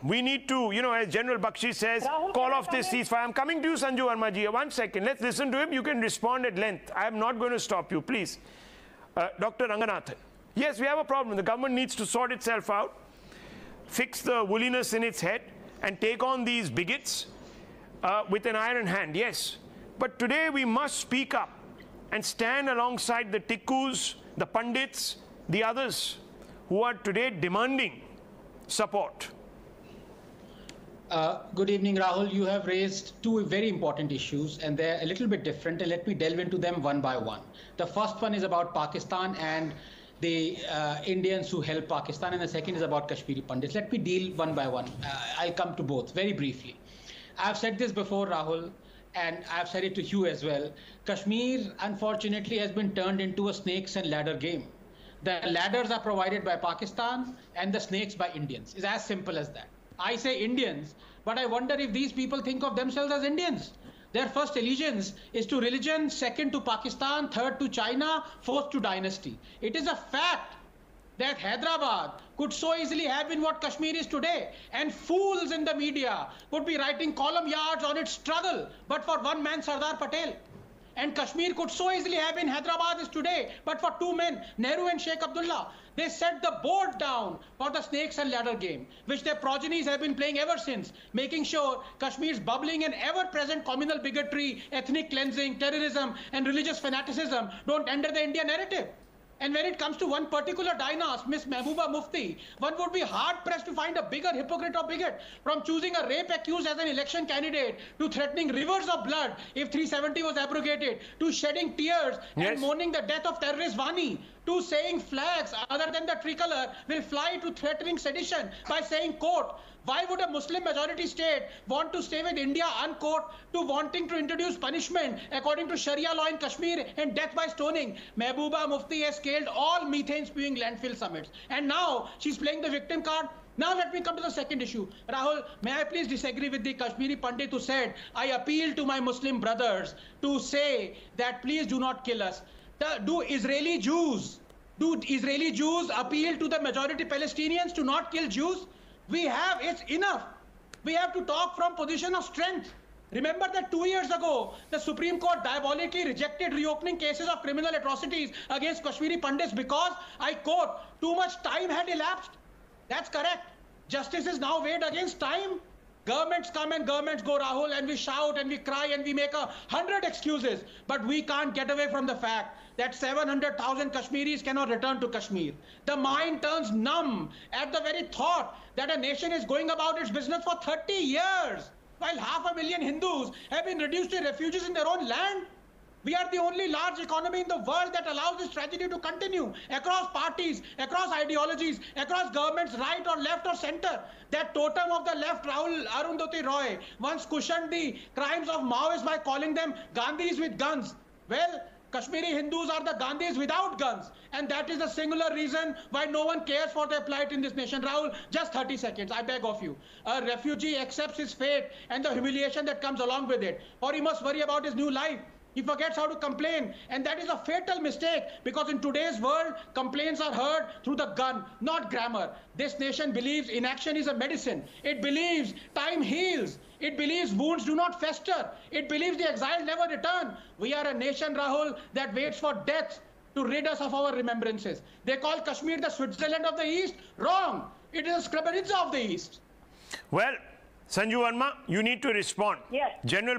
We need to, as General Bakshi says, Rahul, call off this ceasefire. I'm coming to you, Sanju Verma ji. 1 second. Let's listen to him. You can respond at length. I am not going to stop you, please. Dr. Ranganathan. Yes, we have a problem. The government needs to sort itself out, fix the woolliness in its head, and take on these bigots with an iron hand. Yes. But today we must speak up and stand alongside the tikkus, the pandits, the others who are today demanding support. Good evening, Rahul. You have raised two very important issues, and they're a little bit different, and let me delve into them one by one. The first one is about Pakistan and the Indians who help Pakistan, and the second is about Kashmiri Pandits. Let me deal one by one. I'll come to both very briefly. I've said this before, Rahul, and I've said it to you as well. Kashmir, unfortunately, has been turned into a snakes and ladder game. The ladders are provided by Pakistan and the snakes by Indians. It's as simple as that. I say Indians, but I wonder if these people think of themselves as Indians. Their first allegiance is to religion, second to Pakistan, third to China, fourth to dynasty. It is a fact that Hyderabad could so easily have been what Kashmir is today, and fools in the media could be writing column yards on its struggle, but for one man, Sardar Patel. And Kashmir could so easily have been Hyderabad is today, but for two men, Nehru and Sheikh Abdullah. They set the board down for the snakes and ladder game, which their progenies have been playing ever since, making sure Kashmir's bubbling and ever-present communal bigotry, ethnic cleansing, terrorism, and religious fanaticism don't enter the India narrative. And when it comes to one particular dynast, Miss Mehbooba Mufti, one would be hard-pressed to find a bigger hypocrite or bigot, from choosing a rape accused as an election candidate, to threatening rivers of blood if 370 was abrogated, to shedding tears and mourning the death of terrorist Wani, to saying flags other than the tricolour will fly, to threatening sedition by saying, quote, why would a Muslim majority state want to stay with India, unquote, to wanting to introduce punishment according to Sharia law in Kashmir and death by stoning? Mehbooba Mufti has scaled all methane-spewing landfill summits, and now she's playing the victim card. Now let me come to the second issue. Rahul, may I please disagree with the Kashmiri Pandit who said, I appeal to my Muslim brothers to say that please do not kill us. Do Israeli Jews appeal to the majority Palestinians to not kill Jews? It's enough. We have to talk from position of strength. Remember that 2 years ago, the Supreme Court diabolically rejected reopening cases of criminal atrocities against Kashmiri Pandits because, I quote, too much time had elapsed. That's correct. Justice is now weighed against time. Governments come and governments go, Rahul, and we shout and we cry and we make 100 excuses. But we can't get away from the fact that 700,000 Kashmiris cannot return to Kashmir. The mind turns numb at the very thought that a nation is going about its business for 30 years, while 500,000 Hindus have been reduced to refugees in their own land. We are the only large economy in the world that allows this tragedy to continue across parties, across ideologies, across governments, right or left or center. That totem of the left, Rahul Arundhati Roy, once cushioned the crimes of Maoists by calling them Gandhis with guns. Well, Kashmiri Hindus are the Gandhis without guns, and that is the singular reason why no one cares for their plight in this nation. Rahul, just 30 seconds, I beg of you. A refugee accepts his fate and the humiliation that comes along with it, or he must worry about his new life. He forgets how to complain, and that is a fatal mistake, because in today's world, complaints are heard through the gun, not grammar. This nation believes inaction is a medicine. It believes time heals. It believes wounds do not fester. It believes the exiled never return. We are a nation, Rahul, that waits for death to rid us of our remembrances. They call Kashmir the Switzerland of the East. Wrong. It is a Srebrenica of the East. Well, Sanju Verma, you need to respond. Yes. General